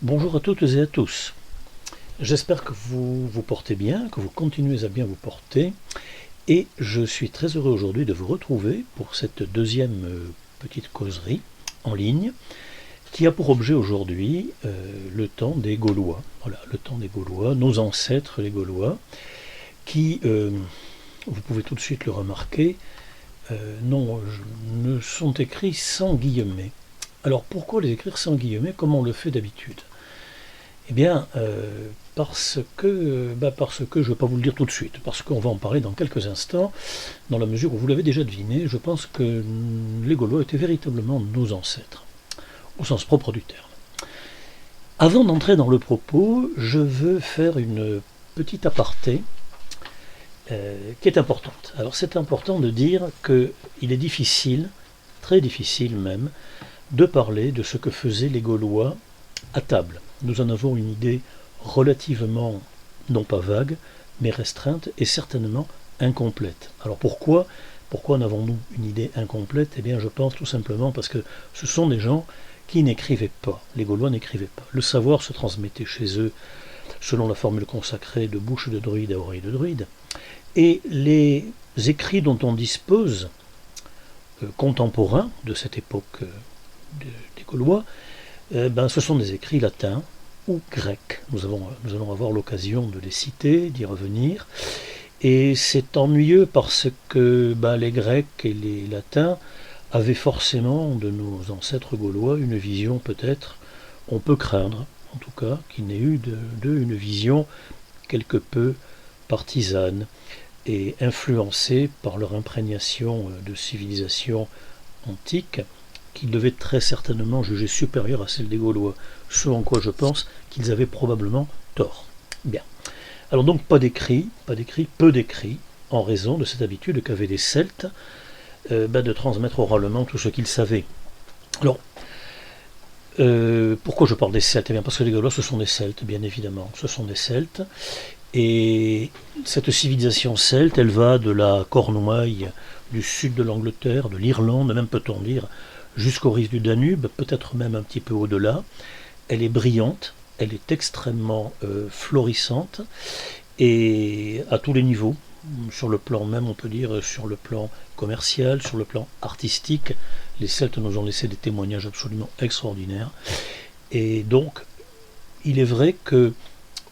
Bonjour à toutes et à tous. J'espère que vous vous portez bien, que vous continuez à bien vous porter. Et je suis très heureux aujourd'hui de vous retrouver pour cette deuxième petite causerie en ligne qui a pour objet aujourd'hui le temps des Gaulois. Voilà, le temps des Gaulois, nos ancêtres les Gaulois, qui, vous pouvez tout de suite le remarquer, ne sont écrits sans guillemets. Alors pourquoi les écrire sans guillemets comme on le fait d'habitude? Eh bien, parce que je ne vais pas vous le dire tout de suite, parce qu'on va en parler dans quelques instants, dans la mesure où vous l'avez déjà deviné, je pense que les Gaulois étaient véritablement nos ancêtres, au sens propre du terme. Avant d'entrer dans le propos, je veux faire une petite aparté qui est importante. Alors c'est important de dire qu'il est difficile, très difficile même, de parler de ce que faisaient les Gaulois à table. Nous en avons une idée relativement, non pas vague, mais restreinte et certainement incomplète. Alors pourquoi en avons-nous une idée incomplète? Eh bien je pense tout simplement parce que ce sont des gens qui n'écrivaient pas. Les Gaulois n'écrivaient pas. Le savoir se transmettait chez eux selon la formule consacrée de bouche de druide à oreille de druide. Et les écrits dont on dispose, contemporains de cette époque des Gaulois, ce sont des écrits latins ou grecs. Nous allons avoir l'occasion de les citer, d'y revenir. Et c'est ennuyeux parce que les Grecs et les Latins avaient forcément de nos ancêtres gaulois une vision peut-être, on peut craindre en tout cas, qu'ils n'aient eu d'eux une vision quelque peu partisane et influencée par leur imprégnation de civilisation antique qu'ils devaient très certainement juger supérieure à celle des Gaulois, ce en quoi je pense qu'ils avaient probablement tort. Bien. Alors donc peu d'écrits, en raison de cette habitude qu'avaient les Celtes de transmettre oralement tout ce qu'ils savaient. Alors, pourquoi je parle des Celtes? Eh bien parce que les Gaulois ce sont des Celtes, bien évidemment, ce sont des Celtes, et cette civilisation celte, elle va de la Cornouaille, du sud de l'Angleterre, de l'Irlande, même peut-on dire, jusqu'aux rives du Danube, peut-être même un petit peu au-delà. Elle est brillante, elle est extrêmement florissante, et à tous les niveaux, sur le plan même, on peut dire, sur le plan commercial, sur le plan artistique, les Celtes nous ont laissé des témoignages absolument extraordinaires. Et donc, il est vrai que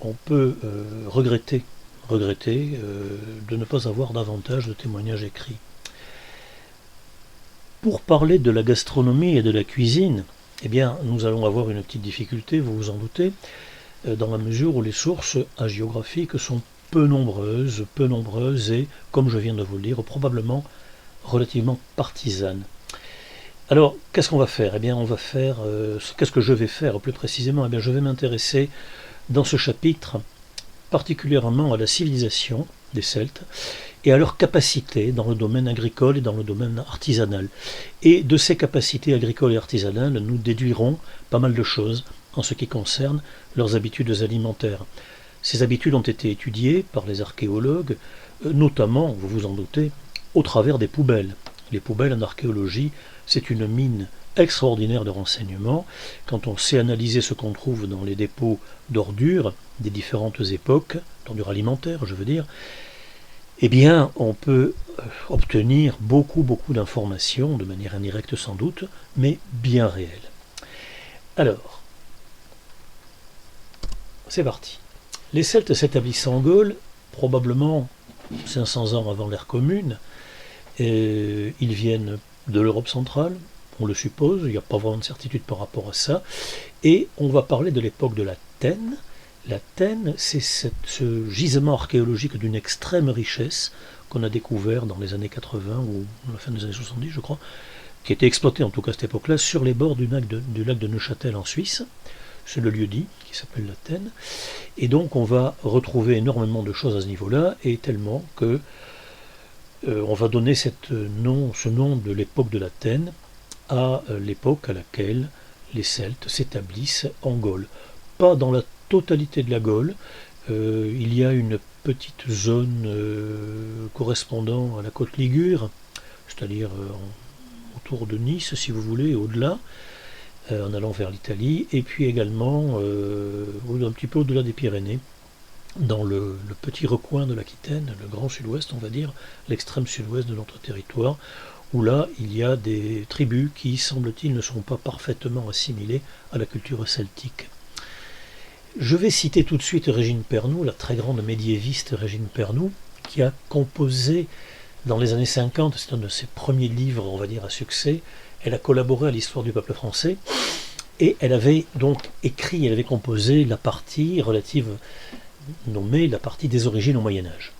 on peut regretter de ne pas avoir davantage de témoignages écrits. Pour parler de la gastronomie et de la cuisine, eh bien, nous allons avoir une petite difficulté, vous vous en doutez, dans la mesure où les sources hagiographiques sont peu nombreuses et, comme je viens de vous le dire, probablement relativement partisanes. Alors, qu'est-ce qu'on va faire? Eh bien, on va faire... qu'est-ce que je vais faire plus précisément? Eh bien, je vais m'intéresser dans ce chapitre particulièrement à la civilisation des Celtes et à leur capacité dans le domaine agricole et dans le domaine artisanal. Et de ces capacités agricoles et artisanales, nous déduirons pas mal de choses en ce qui concerne leurs habitudes alimentaires. Ces habitudes ont été étudiées par les archéologues, notamment, vous vous en doutez, au travers des poubelles. Les poubelles en archéologie, c'est une mine extraordinaire de renseignements. Quand on sait analyser ce qu'on trouve dans les dépôts d'ordures des différentes époques, d'ordures alimentaires je veux dire, eh bien on peut obtenir beaucoup d'informations, de manière indirecte sans doute, mais bien réelles. Alors, c'est parti. Les Celtes s'établissent en Gaule, probablement 500 ans avant l'ère commune. Ils viennent de l'Europe centrale, on le suppose, il n'y a pas vraiment de certitude par rapport à ça. Et on va parler de l'époque de la Tène. La Tène, c'est ce gisement archéologique d'une extrême richesse qu'on a découvert dans les années 80 ou à la fin des années 70, je crois, qui était exploité en tout cas à cette époque-là, sur les bords du lac de Neuchâtel en Suisse. C'est le lieu-dit qui s'appelle la Tène. Et donc on va retrouver énormément de choses à ce niveau-là, et tellement que on va donner ce nom de l'époque de la Tène à l'époque à laquelle les Celtes s'établissent en Gaule. Pas dans la totalité de la Gaule, il y a une petite zone correspondant à la côte Ligure, c'est-à-dire autour de Nice si vous voulez, au-delà, en allant vers l'Italie, et puis également un petit peu au-delà des Pyrénées, dans le petit recoin de l'Aquitaine, le grand sud-ouest, on va dire, l'extrême sud-ouest de notre territoire, où là, il y a des tribus qui, semble-t-il, ne sont pas parfaitement assimilées à la culture celtique. Je vais citer tout de suite Régine Pernoud, la très grande médiéviste Régine Pernoud, qui a composé dans les années 50, c'est un de ses premiers livres, on va dire, à succès. Elle a collaboré à l'histoire du peuple français, et elle avait donc écrit, elle avait composé la partie relative, nommée la partie des origines au Moyen-Âge.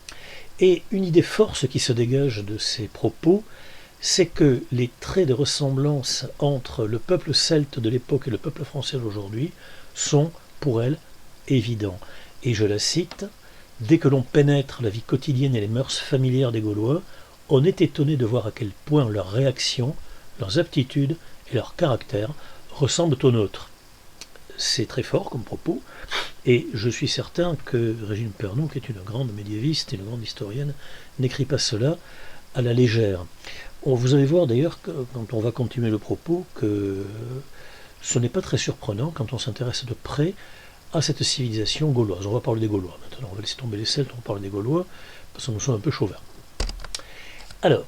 Et une idée force qui se dégage de ces propos, c'est que les traits de ressemblance entre le peuple celte de l'époque et le peuple français d'aujourd'hui sont, pour elle, évidents. Et je la cite, « Dès que l'on pénètre la vie quotidienne et les mœurs familières des Gaulois, on est étonné de voir à quel point leurs réactions, leurs aptitudes et leur caractère ressemblent aux nôtres. » C'est très fort comme propos, et je suis certain que Régine Pernoud, qui est une grande médiéviste et une grande historienne, n'écrit pas cela à la légère. Vous allez voir d'ailleurs, quand on va continuer le propos, que ce n'est pas très surprenant quand on s'intéresse de près à cette civilisation gauloise. On va parler des Gaulois maintenant, on va laisser tomber les Celtes, on va parler des Gaulois, parce que nous sommes un peu chauvins. Alors,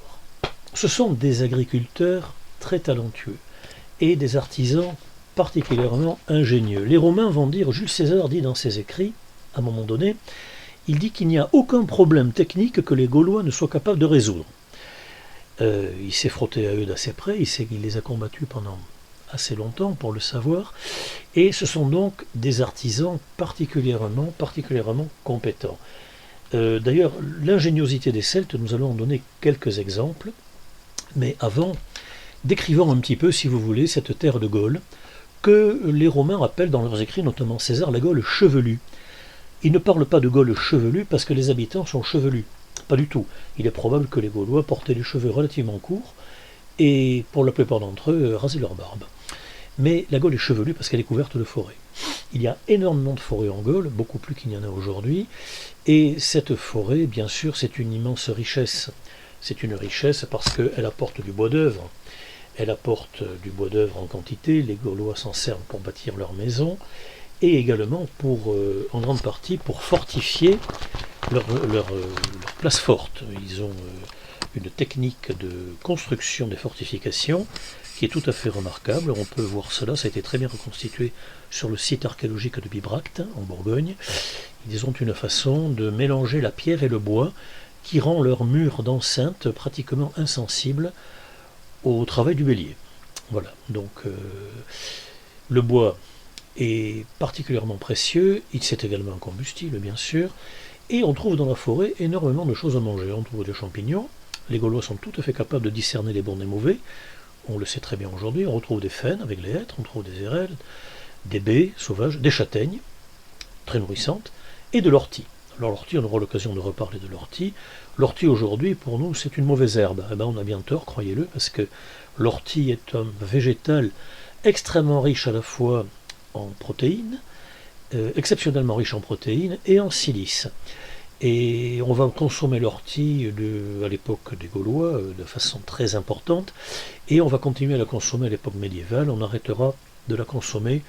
ce sont des agriculteurs très talentueux et des artisans particulièrement ingénieux. Les Romains vont dire, Jules César dit dans ses écrits, à un moment donné, il dit qu'il n'y a aucun problème technique que les Gaulois ne soient capables de résoudre. Il s'est frotté à eux d'assez près, il sait qu'il les a combattus pendant assez longtemps pour le savoir, et ce sont donc des artisans particulièrement compétents. D'ailleurs, l'ingéniosité des Celtes, nous allons en donner quelques exemples, mais avant, décrivons un petit peu, si vous voulez, cette terre de Gaule, que les Romains appellent dans leurs écrits, notamment César, la Gaule chevelue. Ils ne parlent pas de Gaule chevelue parce que les habitants sont chevelus. Pas du tout. Il est probable que les Gaulois portaient les cheveux relativement courts et, pour la plupart d'entre eux, rasaient leur barbe. Mais la Gaule est chevelue parce qu'elle est couverte de forêts. Il y a énormément de forêts en Gaule, beaucoup plus qu'il n'y en a aujourd'hui, et cette forêt, bien sûr, c'est une immense richesse. C'est une richesse parce qu'elle apporte du bois d'œuvre. Elle apporte du bois d'œuvre en quantité, les Gaulois s'en servent pour bâtir leurs maisons, et également en grande partie pour fortifier leur place forte. Ils ont une technique de construction des fortifications qui est tout à fait remarquable. On peut voir cela, ça a été très bien reconstitué sur le site archéologique de Bibracte, en Bourgogne. Ils ont une façon de mélanger la pierre et le bois qui rend leurs murs d'enceinte pratiquement insensibles au travail du bélier. Voilà, donc le bois est particulièrement précieux, c'est également un combustible bien sûr, et on trouve dans la forêt énormément de choses à manger. On trouve des champignons, les Gaulois sont tout à fait capables de discerner les bons des mauvais, on le sait très bien aujourd'hui, on retrouve des faînes avec les hêtres, on trouve des érelles, des baies sauvages, des châtaignes, très nourrissantes, et de l'ortie. Alors l'ortie, on aura l'occasion de reparler de l'ortie. L'ortie aujourd'hui, pour nous, c'est une mauvaise herbe. Eh ben, on a bien tort, croyez-le, parce que l'ortie est un végétal extrêmement riche à la fois en protéines, exceptionnellement riche en protéines et en silice. Et on va consommer l'ortie à l'époque des Gaulois de façon très importante, et on va continuer à la consommer à l'époque médiévale. On arrêtera de la consommer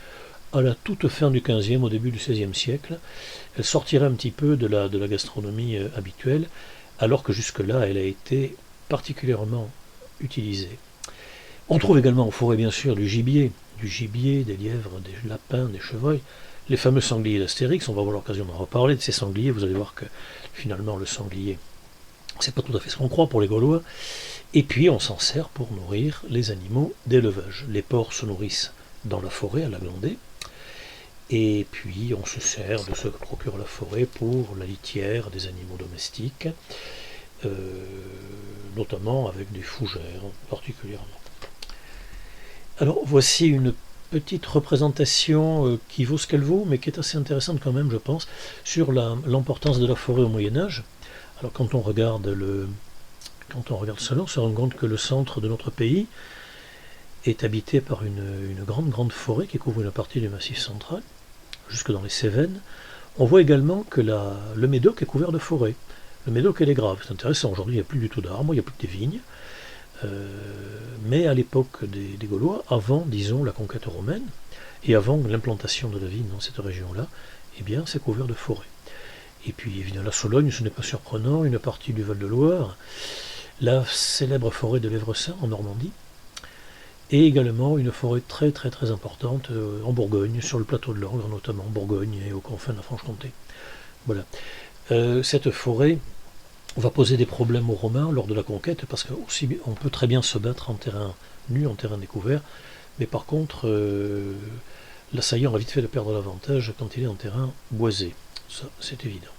à la toute fin du XVe, au début du XVIe siècle. Elle sortira un petit peu de la gastronomie habituelle, alors que jusque-là, elle a été particulièrement utilisée. On trouve également en forêt, bien sûr, du gibier, des lièvres, des lapins, des chevreuils, les fameux sangliers d'Astérix. On va avoir l'occasion d'en reparler de ces sangliers. Vous allez voir que finalement, le sanglier, c'est pas tout à fait ce qu'on croit pour les Gaulois. Et puis, on s'en sert pour nourrir les animaux d'élevage. Les porcs se nourrissent dans la forêt, à la glandée. Et puis on se sert de ce que procure la forêt pour la litière des animaux domestiques, notamment avec des fougères particulièrement. Alors voici une petite représentation qui vaut ce qu'elle vaut, mais qui est assez intéressante quand même, je pense, sur l'importance de la forêt au Moyen-Âge. Alors quand on regarde cela, on se rend compte que le centre de notre pays est habité par une grande forêt qui couvre une partie du Massif central, jusque dans les Cévennes. On voit également que le Médoc est couvert de forêts. Le Médoc et les Graves, c'est intéressant. Aujourd'hui, il n'y a plus du tout d'arbres, il n'y a plus que des vignes. Mais à l'époque des Gaulois, avant, disons, la conquête romaine, et avant l'implantation de la vigne dans cette région-là, eh bien, c'est couvert de forêts. Et puis, évidemment, la Sologne, ce n'est pas surprenant, une partie du Val-de-Loire, la célèbre forêt de l'Évressin en Normandie, et également une forêt très très très importante en Bourgogne, sur le plateau de l'Orge notamment, en Bourgogne et aux confins de la Franche-Comté. Voilà. Cette forêt va poser des problèmes aux Romains lors de la conquête, parce qu'on peut très bien se battre en terrain nu, en terrain découvert, mais par contre, l'assaillant a vite fait de perdre l'avantage quand il est en terrain boisé. Ça, c'est évident.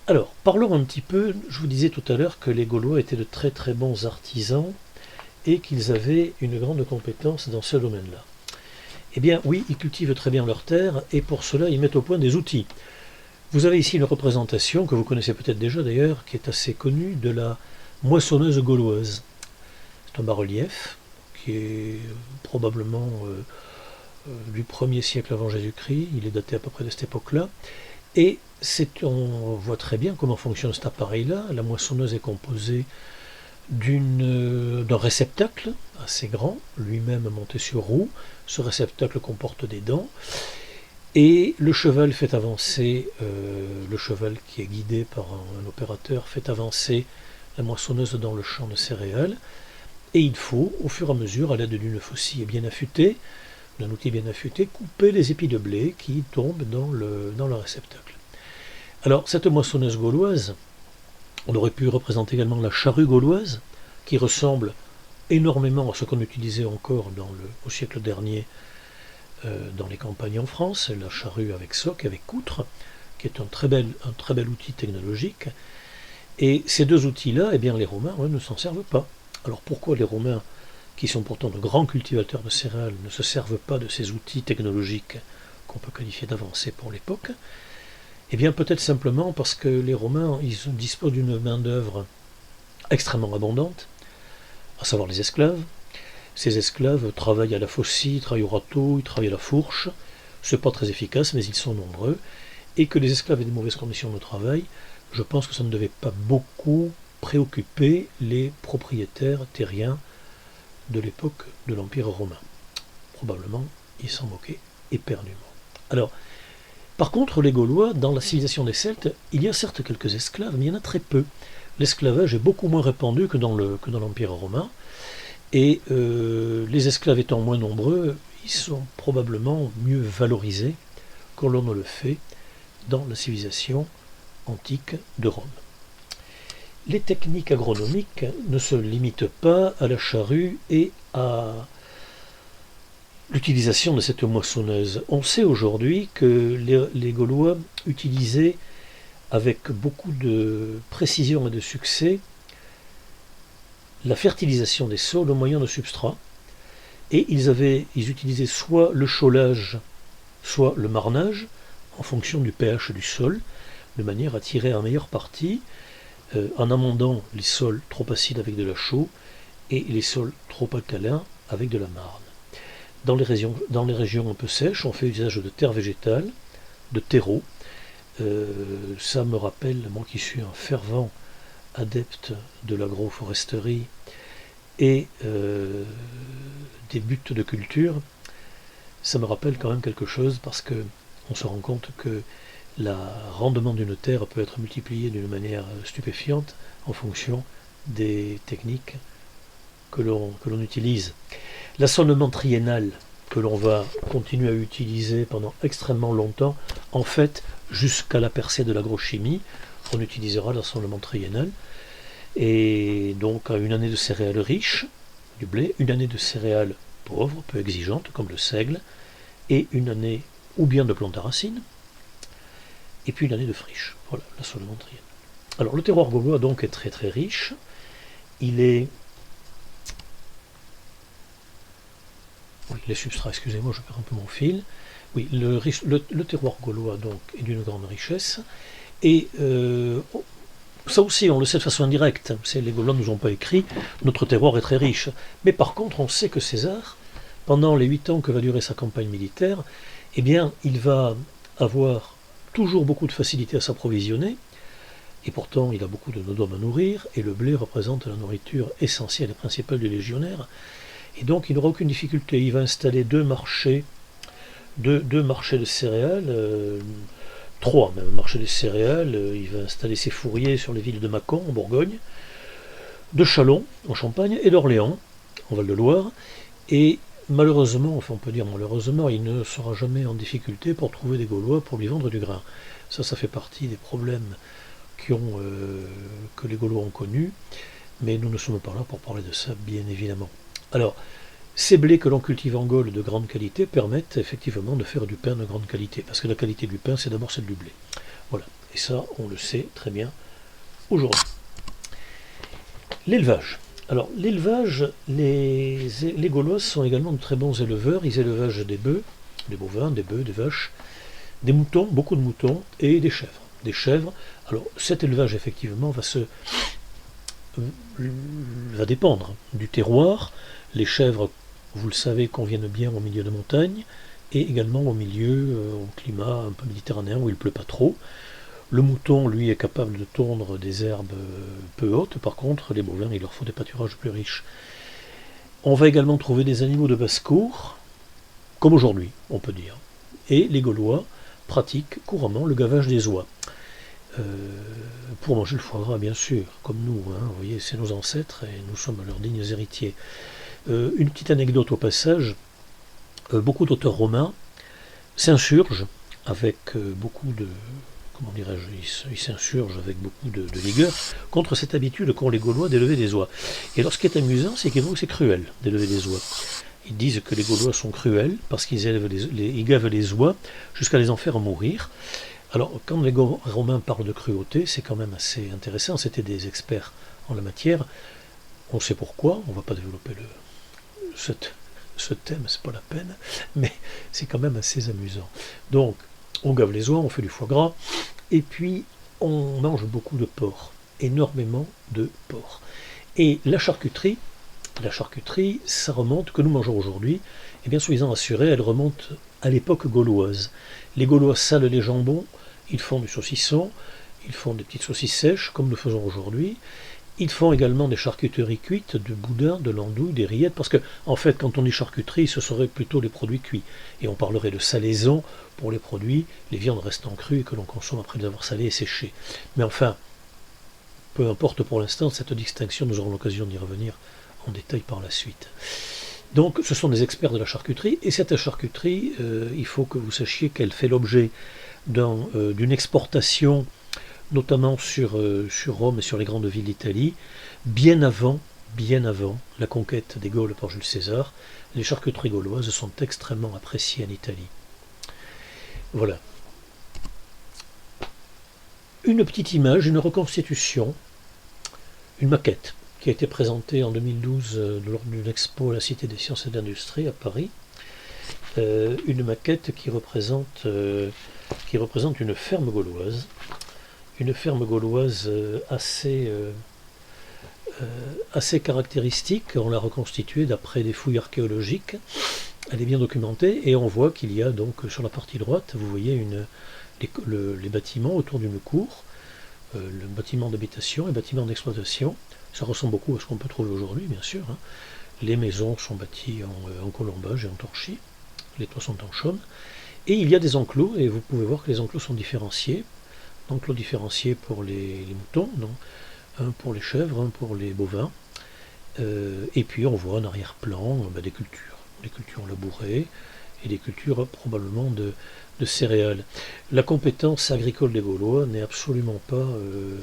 Alors, parlons un petit peu, je vous disais tout à l'heure que les Gaulois étaient de très très bons artisans, et qu'ils avaient une grande compétence dans ce domaine-là. Eh bien oui, ils cultivent très bien leurs terres, et pour cela ils mettent au point des outils. Vous avez ici une représentation, que vous connaissez peut-être déjà d'ailleurs, qui est assez connue, de la moissonneuse gauloise. C'est un bas-relief qui est probablement du 1er siècle avant Jésus-Christ, il est daté à peu près de cette époque-là, et on voit très bien comment fonctionne cet appareil-là. La moissonneuse est composée d'un réceptacle assez grand, lui-même monté sur roue. Ce réceptacle comporte des dents, et le cheval fait avancer, le cheval qui est guidé par un opérateur fait avancer la moissonneuse dans le champ de céréales, et il faut, au fur et à mesure, à l'aide d'une faucille bien affûtée, d'un outil bien affûté, couper les épis de blé qui tombent dans le réceptacle. Alors, cette moissonneuse gauloise, on aurait pu représenter également la charrue gauloise, qui ressemble énormément à ce qu'on utilisait encore au siècle dernier dans les campagnes en France, la charrue avec soc, avec coutre, qui est un très bel outil technologique. Et ces deux outils-là, eh bien, les Romains, eux, ne s'en servent pas. Alors pourquoi les Romains, qui sont pourtant de grands cultivateurs de céréales, ne se servent pas de ces outils technologiques qu'on peut qualifier d'avancés pour l'époque? Eh bien, peut-être simplement parce que les Romains, ils disposent d'une main-d'œuvre extrêmement abondante, à savoir les esclaves. Ces esclaves travaillent à la faucille, ils travaillent au râteau, ils travaillent à la fourche. C'est pas très efficace, mais ils sont nombreux. Et que les esclaves aient de mauvaises conditions de travail, je pense que ça ne devait pas beaucoup préoccuper les propriétaires terriens de l'époque de l'Empire romain. Probablement, ils s'en moquaient éperdument. Alors, par contre, les Gaulois, dans la civilisation des Celtes, il y a certes quelques esclaves, mais il y en a très peu. L'esclavage est beaucoup moins répandu que dans l'Empire romain, et les esclaves étant moins nombreux, ils sont probablement mieux valorisés que l'on ne le fait dans la civilisation antique de Rome. Les techniques agronomiques ne se limitent pas à la charrue et à l'utilisation de cette moissonneuse. On sait aujourd'hui que les Gaulois utilisaient avec beaucoup de précision et de succès la fertilisation des sols au moyen de substrats, et ils utilisaient soit le chaulage, soit le marnage, en fonction du pH du sol, de manière à tirer un meilleur parti, en amendant les sols trop acides avec de la chaux et les sols trop alcalins avec de la marne. Dans les régions un peu sèches, on fait usage de terre végétale, de terreau. Ça me rappelle, moi qui suis un fervent adepte de l'agroforesterie et des buts de culture, ça me rappelle quand même quelque chose, parce que on se rend compte que le rendement d'une terre peut être multiplié d'une manière stupéfiante en fonction des techniques que l'on utilise. L'assolement triennal que l'on va continuer à utiliser pendant extrêmement longtemps, en fait, jusqu'à la percée de l'agrochimie, on utilisera l'assolement triennal, et donc à une année de céréales riches, du blé, une année de céréales pauvres, peu exigeantes, comme le seigle, et une année ou bien de plantes à racines, et puis une année de friche. Voilà, l'assolement triennal. Alors le terroir gaulois donc est très très riche. Il est... Oui, les substrats, excusez-moi, je perds un peu mon fil. Oui, le terroir gaulois donc est d'une grande richesse, et ça aussi on le sait de façon indirecte, les Gaulois ne nous ont pas écrit, notre terroir est très riche, mais par contre on sait que César, pendant les 8 ans que va durer sa campagne militaire, eh bien il va avoir toujours beaucoup de facilité à s'approvisionner, Et pourtant, il a beaucoup d'hommes à nourrir, et le blé représente la nourriture essentielle et principale du légionnaire. Et donc, il n'aura aucune difficulté. Il va installer deux marchés de céréales, trois même marchés de céréales. Il va installer ses fourriers sur les villes de Mâcon, en Bourgogne, de Châlons, en Champagne, et d'Orléans, en Val-de-Loire. Et malheureusement, enfin on peut dire malheureusement, il ne sera jamais en difficulté pour trouver des Gaulois pour lui vendre du grain. Ça fait partie des problèmes que les Gaulois ont connus, mais nous ne sommes pas là pour parler de ça, bien évidemment. Alors, ces blés que l'on cultive en Gaule de grande qualité permettent effectivement de faire du pain de grande qualité, parce que la qualité du pain, c'est d'abord celle du blé. Voilà, et ça, on le sait très bien aujourd'hui. L'élevage. Alors, l'élevage, les Gaulois sont également de très bons éleveurs. Ils élevent des bœufs, des bovins, des bœufs, des vaches, des moutons, beaucoup de moutons, et des chèvres. Des chèvres. Alors, cet élevage, effectivement, va dépendre du terroir. Les chèvres, vous le savez, conviennent bien au milieu de montagne, et également au climat un peu méditerranéen, où il ne pleut pas trop. Le mouton, lui, est capable de tondre des herbes peu hautes. Par contre, les bovins, il leur faut des pâturages plus riches. On va également trouver des animaux de basse-cour, comme aujourd'hui, on peut dire. Et les Gaulois pratiquent couramment le gavage des oies. Pour manger le foie gras, bien sûr, comme nous. Vous voyez, c'est nos ancêtres et nous sommes leurs dignes héritiers. Une petite anecdote au passage. Beaucoup d'auteurs romains s'insurgent avec beaucoup de... Comment dirais-je, ils s'insurgent avec beaucoup de vigueur contre cette habitude qu'ont les Gaulois d'élever des oies. Et alors ce qui est amusant, c'est qu'ils trouvent que c'est cruel d'élever des oies. Ils disent que les Gaulois sont cruels parce qu'ils ils gavent les oies jusqu'à les en faire mourir. Alors quand les Romains parlent de cruauté, c'est quand même assez intéressant. C'était des experts en la matière. On sait pourquoi, on ne va pas développer ce thème, c'est pas la peine, mais c'est quand même assez amusant. Donc, on gave les oies, on fait du foie gras, et puis on mange beaucoup de porc, énormément de porc. Et la charcuterie, ça remonte, que nous mangeons aujourd'hui, et bien souvent assuré, elle remonte à l'époque gauloise. Les Gaulois salent les jambons, ils font du saucisson, ils font des petites saucisses sèches, comme nous faisons aujourd'hui. Ils font également des charcuteries cuites, de boudin, de l'andouille, des rillettes, parce que, en fait, quand on dit charcuterie, ce seraient plutôt les produits cuits. Et on parlerait de salaison pour les produits, les viandes restant crues et que l'on consomme après les avoir salées et séchées. Mais enfin, peu importe pour l'instant, cette distinction, nous aurons l'occasion d'y revenir en détail par la suite. Donc, ce sont des experts de la charcuterie, et cette charcuterie, il faut que vous sachiez qu'elle fait l'objet d'une exportation, notamment sur Rome et sur les grandes villes d'Italie, bien avant la conquête des Gaules par Jules César. Les charcuteries gauloises sont extrêmement appréciées en Italie. Voilà. Une petite image, une reconstitution, une maquette qui a été présentée en 2012 lors d'une expo à la Cité des Sciences et de l'Industrie à Paris. Une maquette qui représente une ferme gauloise. Une ferme gauloise assez caractéristique. On l'a reconstituée d'après des fouilles archéologiques. Elle est bien documentée et on voit qu'il y a donc sur la partie droite, vous voyez les bâtiments autour d'une cour, le bâtiment d'habitation et le bâtiment d'exploitation. Ça ressemble beaucoup à ce qu'on peut trouver aujourd'hui, bien sûr. Les maisons sont bâties en colombage et en torchis. Les toits sont en chaume. Et il y a des enclos, et vous pouvez voir que les enclos sont différenciés. Enclos différenciés pour les moutons, non, un pour les chèvres, un pour les bovins. Et puis on voit en arrière-plan des cultures labourées et des cultures probablement de céréales. La compétence agricole des Gaulois n'est absolument pas,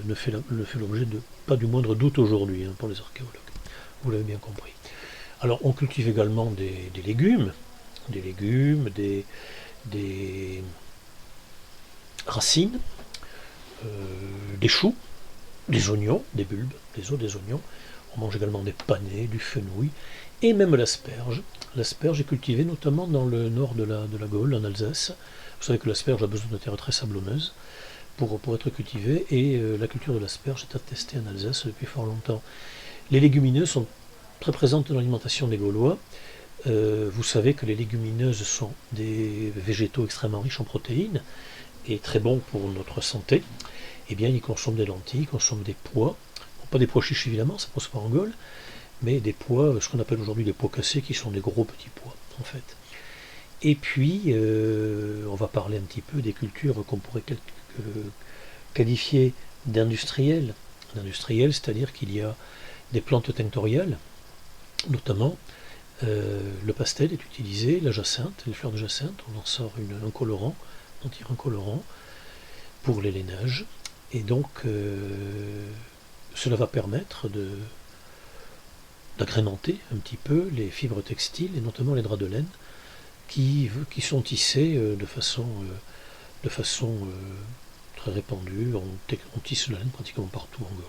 ne fait l'objet de pas du moindre doute aujourd'hui pour les archéologues. Vous l'avez bien compris. Alors on cultive également des légumes, des racines, des choux, des oignons, des bulbes, des os, des oignons. On mange également des panais, du fenouil et même l'asperge. L'asperge est cultivée notamment dans le nord de la Gaule, en Alsace. Vous savez que l'asperge a besoin de terre très sablonneuse pour être cultivée et la culture de l'asperge est attestée en Alsace depuis fort longtemps. Les légumineuses sont très présentes dans l'alimentation des Gaulois. Vous savez que les légumineuses sont des végétaux extrêmement riches en protéines et très bons pour notre santé. eh bien ils consomment des lentilles, ils consomment des pois, bon, pas des pois chiches évidemment, ça ne pose pas en Gaule, mais des pois, ce qu'on appelle aujourd'hui des pois cassés, qui sont des gros petits pois en fait. Et puis on va parler un petit peu des cultures qu'on pourrait qualifier d'industrielles. D'industrielles, c'est-à-dire qu'il y a des plantes tinctoriales, notamment le pastel est utilisé, la jacinthe, les fleurs de jacinthe, on en sort un colorant, on tire un colorant pour les lainages, et donc cela va permettre d'agrémenter un petit peu les fibres textiles, et notamment les draps de laine, qui sont tissés de façon très répandue, on tisse la laine pratiquement partout en Gaule.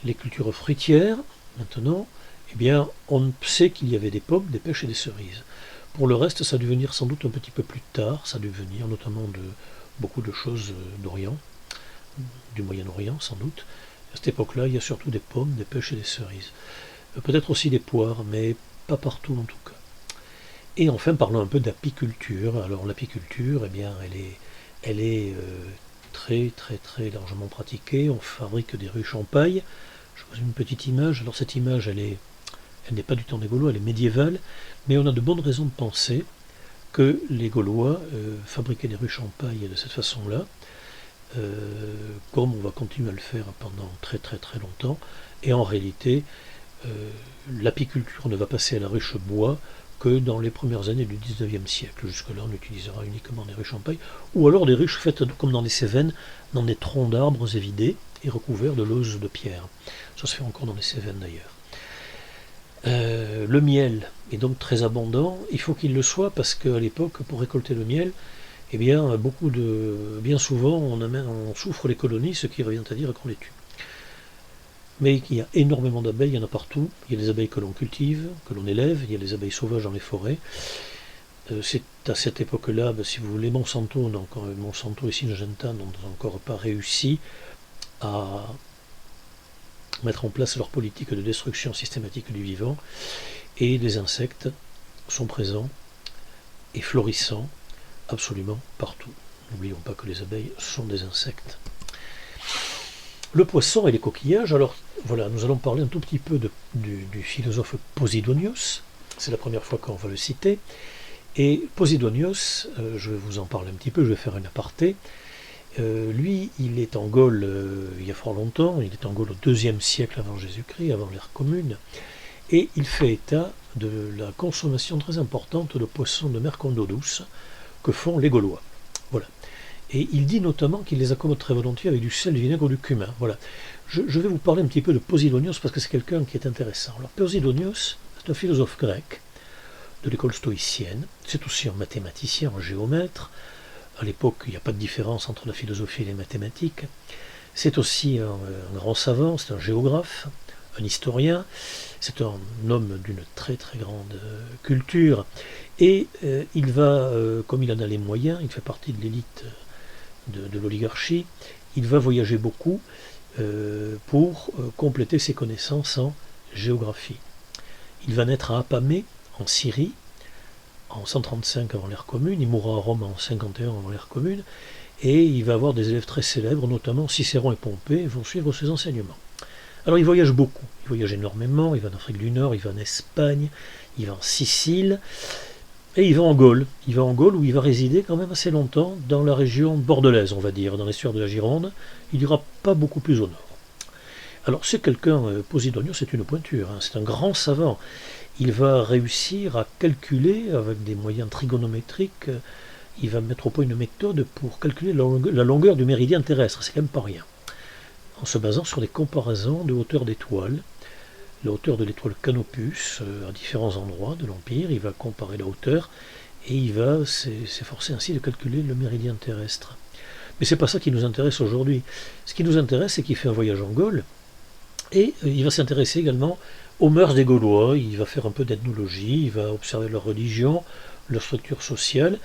Les cultures fruitières, maintenant, eh bien, on sait qu'il y avait des pommes, des pêches et des cerises. Pour le reste, ça a dû venir sans doute un petit peu plus tard, ça a dû venir notamment de beaucoup de choses d'Orient, du Moyen-Orient sans doute. À cette époque-là, il y a surtout des pommes, des pêches et des cerises. Peut-être aussi des poires, mais pas partout en tout cas. Et enfin, parlons un peu d'apiculture. Alors l'apiculture, eh bien, elle est très très très largement pratiquée. On fabrique des ruches en paille. Je vous pose une petite image. Alors cette image, elle n'est pas du temps des Gaulois, elle est médiévale, mais on a de bonnes raisons de penser que les Gaulois fabriquaient des ruches en paille de cette façon-là, comme on va continuer à le faire pendant très très très longtemps. Et en réalité, l'apiculture ne va passer à la ruche bois que dans les premières années du 19e siècle. Jusque-là, on utilisera uniquement des ruches en paille, ou alors des ruches faites comme dans les Cévennes, dans des troncs d'arbres évidés et recouverts de lauze de pierre. Ça se fait encore dans les Cévennes d'ailleurs. Le miel est donc très abondant. Il faut qu'il le soit parce qu'à l'époque, pour récolter le miel, eh bien, bien souvent, on souffre les colonies, ce qui revient à dire qu'on les tue. Mais il y a énormément d'abeilles, il y en a partout. Il y a des abeilles que l'on cultive, que l'on élève, il y a des abeilles sauvages dans les forêts. C'est à cette époque-là, si vous voulez, Monsanto et Syngenta n'ont encore pas réussi à mettre en place leur politique de destruction systématique du vivant, et les insectes sont présents et florissants absolument partout. N'oublions pas que les abeilles sont des insectes. Le poisson et les coquillages, alors voilà, nous allons parler un tout petit peu du philosophe Posidonios, c'est la première fois qu'on va le citer, et Posidonios, je vais vous en parler un petit peu, je vais faire un aparté. Lui, il est en Gaule il y a fort longtemps, il est en Gaule au IIe siècle avant Jésus-Christ, avant l'ère commune, et il fait état de la consommation très importante de poissons de mer d'eau douce que font les Gaulois. Voilà. Et il dit notamment qu'il les accommode très volontiers avec du sel, du vinaigre ou du cumin. Voilà. Je vais vous parler un petit peu de Posidonios parce que c'est quelqu'un qui est intéressant. Alors Posidonios, c'est un philosophe grec de l'école stoïcienne, c'est aussi un mathématicien, un géomètre. À l'époque, il n'y a pas de différence entre la philosophie et les mathématiques. C'est aussi un grand savant, c'est un géographe, un historien, c'est un homme d'une très très grande culture, et il va, comme il en a les moyens, il fait partie de l'élite de l'oligarchie, il va voyager beaucoup pour compléter ses connaissances en géographie. Il va naître à Apamée, en Syrie, en 135 avant l'ère commune, il mourra à Rome en 51 avant l'ère commune, et il va avoir des élèves très célèbres, notamment Cicéron et Pompée, vont suivre ses enseignements. Alors il voyage beaucoup, il voyage énormément, il va en Afrique du Nord, il va en Espagne, il va en Sicile, et il va en Gaule. Il va en Gaule où il va résider quand même assez longtemps, dans la région bordelaise, on va dire, dans l'estuaire de la Gironde. Il n'ira pas beaucoup plus au nord. Alors c'est quelqu'un, Posidonios, c'est une pointure, hein, c'est un grand savant. Il va réussir à calculer avec des moyens trigonométriques, il va mettre au point une méthode pour calculer la longueur du méridien terrestre, c'est quand même pas rien. En se basant sur des comparaisons de hauteur d'étoiles, la hauteur de l'étoile Canopus à différents endroits de l'Empire, il va comparer la hauteur et il va s'efforcer ainsi de calculer le méridien terrestre. Mais c'est pas ça qui nous intéresse aujourd'hui. Ce qui nous intéresse, c'est qu'il fait un voyage en Gaule et il va s'intéresser également aux mœurs des Gaulois, il va faire un peu d'ethnologie, il va observer leur religion, leur structure sociale,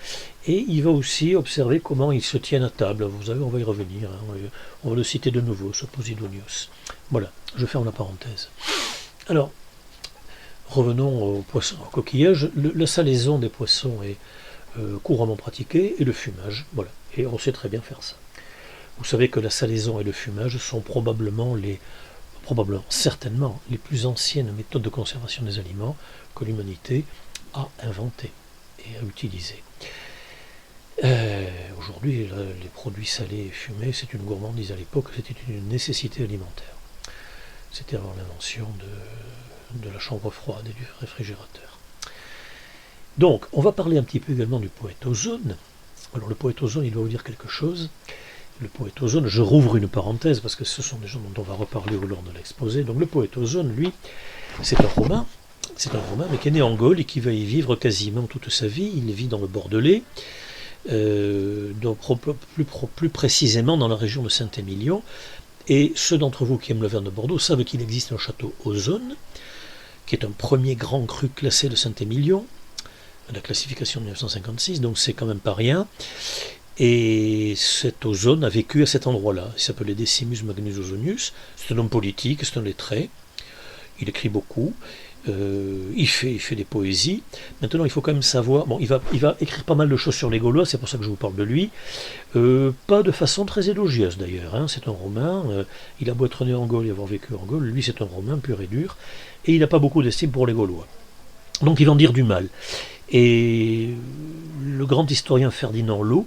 et il va aussi observer comment ils se tiennent à table. Vous savez, on va y revenir, hein, on va le citer de nouveau, ce Posidonios. Voilà, je ferme la parenthèse. Alors, revenons aux poissons, aux coquillages. La salaison des poissons est couramment pratiquée, et le fumage, voilà, et on sait très bien faire ça. Vous savez que la salaison et le fumage sont certainement, les plus anciennes méthodes de conservation des aliments que l'humanité a inventées et a utilisées. Aujourd'hui, les produits salés et fumés, c'est une gourmandise. À l'époque, c'était une nécessité alimentaire. C'était avant l'invention de la chambre froide et du réfrigérateur. Donc, on va parler un petit peu également du poète Ozone. Alors, le poète Ozone, il doit vous dire quelque chose. Le poète Ozone, je rouvre une parenthèse parce que ce sont des gens dont on va reparler au long de l'exposé. Donc, le poète Ozone, lui, c'est un Romain. C'est un Romain, mais qui est né en Gaule et qui va y vivre quasiment toute sa vie. Il vit dans le Bordelais. Donc plus précisément dans la région de Saint-Émilion. Et ceux d'entre vous qui aiment le vin de Bordeaux savent qu'il existe un château Ozone, qui est un premier grand cru classé de Saint-Émilion, la classification de 1956, donc c'est quand même pas rien. Et cet Ozone a vécu à cet endroit-là. Il s'appelait Decimus Magnus Ozonius. C'est un homme politique, c'est un lettré. Il écrit beaucoup. Il fait des poésies. Maintenant, il faut quand même savoir. Bon, il va écrire pas mal de choses sur les Gaulois, c'est pour ça que je vous parle de lui. Pas de façon très élogieuse d'ailleurs. Hein, c'est un Romain. Il a beau être né en Gaule et avoir vécu en Gaule. Lui, c'est un Romain pur et dur. Et il n'a pas beaucoup d'estime pour les Gaulois. Donc, il va en dire du mal. Et le grand historien Ferdinand Lot,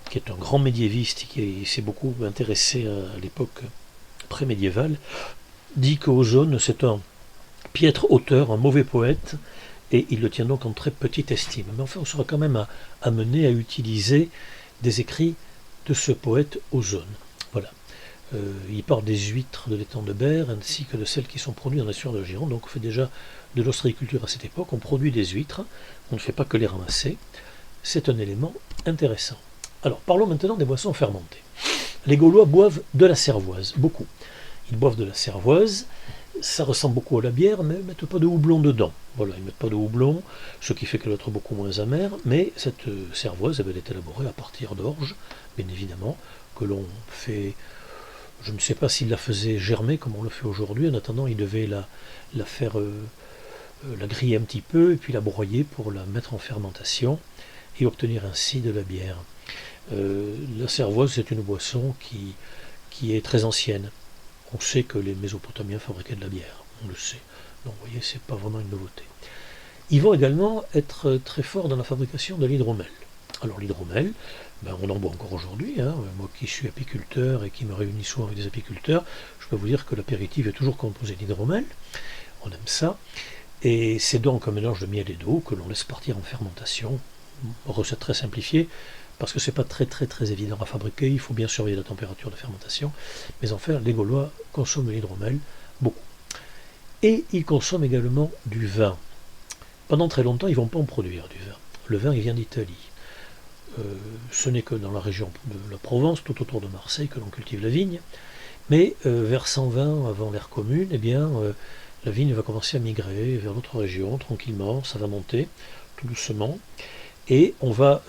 qui est un grand médiéviste, qui s'est beaucoup intéressé à l'époque pré-médiévale, dit qu'Ozone, c'est un piètre auteur, un mauvais poète, et il le tient donc en très petite estime. Mais enfin, on sera quand même amené à utiliser des écrits de ce poète Ozone. Voilà. Il parle des huîtres de l'étang de Berre, ainsi que de celles qui sont produites dans l'estuaire de Gironde. Donc on fait déjà de l'ostréiculture à cette époque, on produit des huîtres, on ne fait pas que les ramasser. C'est un élément intéressant. Alors, parlons maintenant des boissons fermentées. Les Gaulois boivent de la cervoise, beaucoup. Ils boivent de la cervoise. Ça ressemble beaucoup à la bière, mais ils ne mettent pas de houblon dedans. Voilà, ils ne mettent pas de houblon, ce qui fait qu'elle va être beaucoup moins amère, mais cette cervoise, elle est élaborée à partir d'orge, bien évidemment, que l'on fait, je ne sais pas s'il la faisait germer comme on le fait aujourd'hui, en attendant, il devait la faire, la griller un petit peu, et puis la broyer pour la mettre en fermentation, et obtenir ainsi de la bière. La cervoise, c'est une boisson qui est très ancienne. On sait que les Mésopotamiens fabriquaient de la bière, on le sait. Donc vous voyez, c'est pas vraiment une nouveauté. Ils vont également être très forts dans la fabrication de l'hydromel. Alors l'hydromel, on en boit encore aujourd'hui. Hein. Moi qui suis apiculteur et qui me réunis souvent avec des apiculteurs, je peux vous dire que l'apéritif est toujours composé d'hydromel. On aime ça. Et c'est donc un mélange de miel et d'eau que l'on laisse partir en fermentation. Recette très simplifiée, parce que c'est pas très évident à fabriquer, il faut bien surveiller la température de fermentation, mais enfin les Gaulois consomment l'hydromel beaucoup. Et ils consomment également du vin. Pendant très longtemps, ils ne vont pas en produire du vin. Le vin, il vient d'Italie. Ce n'est que dans la région de la Provence, tout autour de Marseille, que l'on cultive la vigne, mais vers 120 avant l'ère commune, la vigne va commencer à migrer vers d'autres régions, tranquillement, ça va monter, tout doucement. Et on va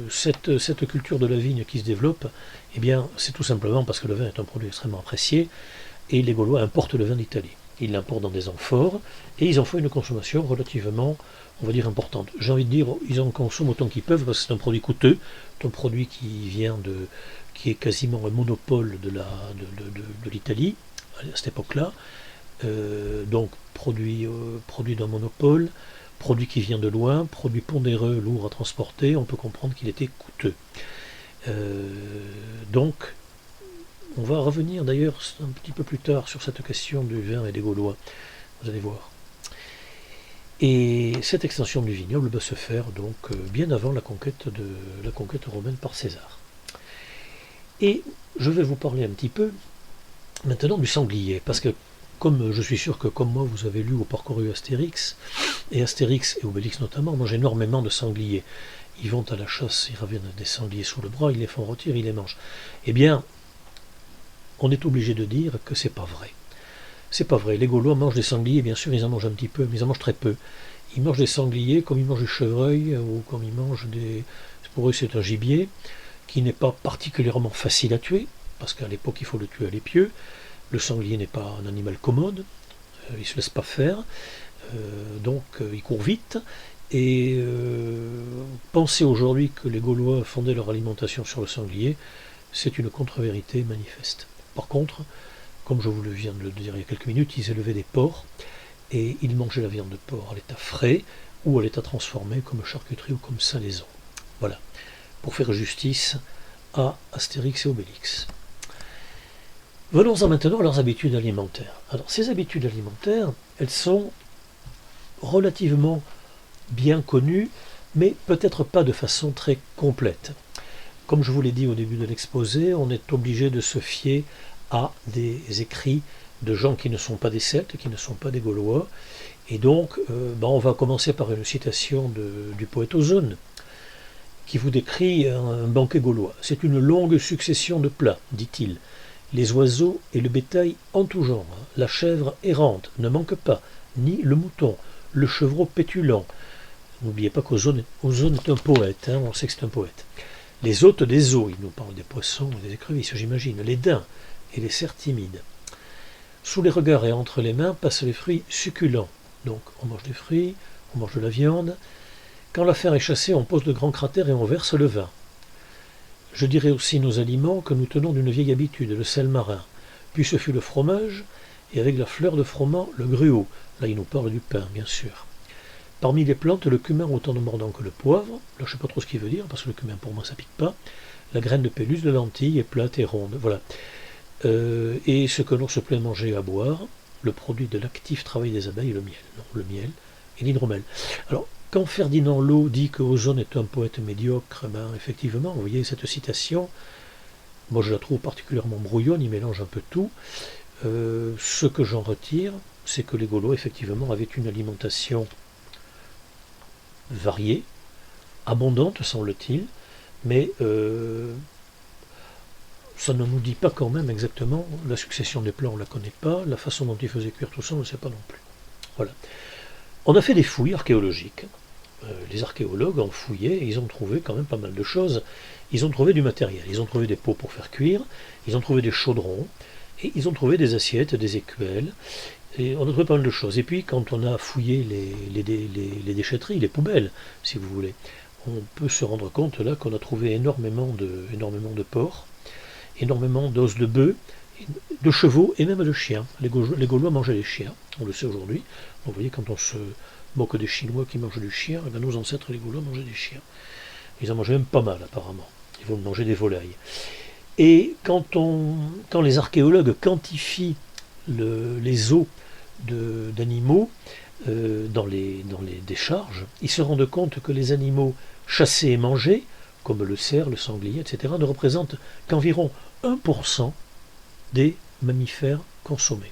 cette culture de la vigne qui se développe, c'est tout simplement parce que le vin est un produit extrêmement apprécié, et les Gaulois importent le vin d'Italie. Ils l'importent dans des amphores, et ils en font une consommation relativement, on va dire, importante. J'ai envie de dire, ils en consomment autant qu'ils peuvent, parce que c'est un produit coûteux, c'est un produit qui est quasiment un monopole de l'Italie, à cette époque-là. Donc produit d'un monopole, produit qui vient de loin, produit pondéreux, lourd à transporter, on peut comprendre qu'il était coûteux. Donc, on va revenir d'ailleurs un petit peu plus tard sur cette question du vin et des Gaulois, vous allez voir. Et cette extension du vignoble va se faire donc bien avant la conquête romaine par César. Et je vais vous parler un petit peu maintenant du sanglier, parce que comme je suis sûr que comme moi vous avez lu ou parcouru Astérix et Obélix notamment, mangent énormément de sangliers. Ils vont à la chasse, ils ramènent des sangliers sous le bras, ils les font rôtir, ils les mangent. Eh bien, on est obligé de dire que c'est pas vrai. C'est pas vrai. Les Gaulois mangent des sangliers, bien sûr, ils en mangent un petit peu, mais ils en mangent très peu. Ils mangent des sangliers comme ils mangent du chevreuil, ou comme ils mangent des... Pour eux, c'est un gibier qui n'est pas particulièrement facile à tuer, parce qu'à l'époque, il faut le tuer à l'épieu. Le sanglier n'est pas un animal commode, il ne se laisse pas faire, donc il court vite. Et penser aujourd'hui que les Gaulois fondaient leur alimentation sur le sanglier, c'est une contre-vérité manifeste. Par contre, comme je vous le viens de le dire il y a quelques minutes, ils élevaient des porcs et ils mangeaient la viande de porc à l'état frais ou à l'état transformé comme charcuterie ou comme salaison. Voilà, pour faire justice à Astérix et Obélix. Venons-en maintenant à leurs habitudes alimentaires. Alors, ces habitudes alimentaires, elles sont relativement bien connues, mais peut-être pas de façon très complète. Comme je vous l'ai dit au début de l'exposé, on est obligé de se fier à des écrits de gens qui ne sont pas des Celtes, qui ne sont pas des Gaulois. Et donc, on va commencer par une citation du poète Ozone, qui vous décrit un banquet gaulois. C'est une longue succession de plats, dit-il. Les oiseaux et le bétail en tout genre, la chèvre errante ne manque pas, ni le mouton, le chevreau pétulant. N'oubliez pas qu'Ozone est un poète, on sait que c'est un poète. Les hôtes des eaux, il nous parle des poissons et des écrevisses, j'imagine, les daims et les cerfs timides. Sous les regards et entre les mains passent les fruits succulents. Donc on mange des fruits, on mange de la viande. Quand l'affaire est chassée, on pose de grands cratères et on verse le vin. Je dirais aussi nos aliments que nous tenons d'une vieille habitude, le sel marin. Puis ce fut le fromage, et avec la fleur de froment, le gruau. Là, il nous parle du pain, bien sûr. Parmi les plantes, le cumin autant de mordant que le poivre. Là, je ne sais pas trop ce qu'il veut dire, parce que le cumin, pour moi, ça pique pas. La graine de pélus de lentilles est plate et ronde. Voilà. Et ce que l'on se plaît à manger et à boire, le produit de l'actif travail des abeilles, le miel. Non, le miel et l'hydromel. Alors, quand Ferdinand Lot dit que Ozone est un poète médiocre, effectivement, vous voyez cette citation, moi je la trouve particulièrement brouillonne, il mélange un peu tout. Ce que j'en retire, c'est que les Gaulois, effectivement, avaient une alimentation variée, abondante, semble-t-il, mais ça ne nous dit pas quand même exactement, la succession des plats, on ne la connaît pas, la façon dont ils faisaient cuire tout ça, on ne le sait pas non plus. Voilà. On a fait des fouilles archéologiques. Les archéologues ont fouillé et ils ont trouvé quand même pas mal de choses. Ils ont trouvé du matériel, ils ont trouvé des pots pour faire cuire, ils ont trouvé des chaudrons, et ils ont trouvé des assiettes, des écuelles, et on a trouvé pas mal de choses. Et puis quand on a fouillé les déchetteries, les poubelles, si vous voulez, on peut se rendre compte là qu'on a trouvé énormément de porcs, énormément d'os de bœufs, de chevaux et même de chiens. Les Gaulois mangeaient les chiens, on le sait aujourd'hui. Vous voyez, quand on se moque des Chinois qui mangent du chien, nos ancêtres les Gaulois mangeaient des chiens. Ils en mangeaient même pas mal apparemment. Ils vont manger des volailles. Et quand les archéologues quantifient les os d'animaux dans les décharges, ils se rendent compte que les animaux chassés et mangés, comme le cerf, le sanglier, etc., ne représentent qu'environ 1% des mammifères consommés.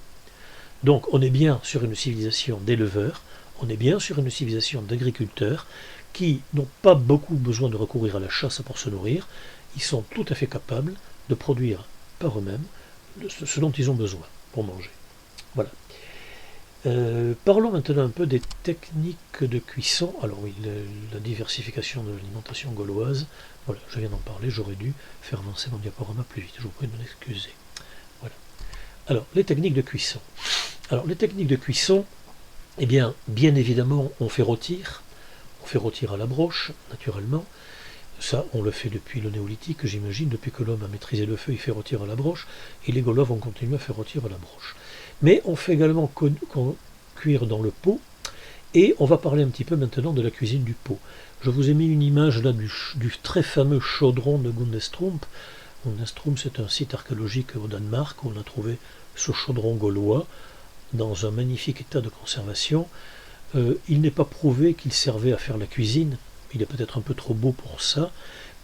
Donc on est bien sur une civilisation d'éleveurs, on est bien sur une civilisation d'agriculteurs qui n'ont pas beaucoup besoin de recourir à la chasse pour se nourrir, ils sont tout à fait capables de produire par eux-mêmes ce dont ils ont besoin pour manger. Voilà. Parlons maintenant un peu des techniques de cuisson. Alors oui, la diversification de l'alimentation gauloise, voilà, je viens d'en parler, j'aurais dû faire avancer mon diaporama plus vite, je vous prie de m'en excuser. Voilà. Alors, les techniques de cuisson. Alors, les techniques de cuisson, eh bien évidemment, on fait rôtir à la broche, naturellement. Ça, on le fait depuis le néolithique, j'imagine, depuis que l'homme a maîtrisé le feu, il fait rôtir à la broche, et les Gaulois vont continuer à faire rôtir à la broche. Mais on fait également cuire dans le pot, et on va parler un petit peu maintenant de la cuisine du pot. Je vous ai mis une image là du très fameux chaudron de Gundestrup. Gundestrup, c'est un site archéologique au Danemark où on a trouvé ce chaudron gaulois dans un magnifique état de conservation. Il n'est pas prouvé qu'il servait à faire la cuisine, il est peut-être un peu trop beau pour ça,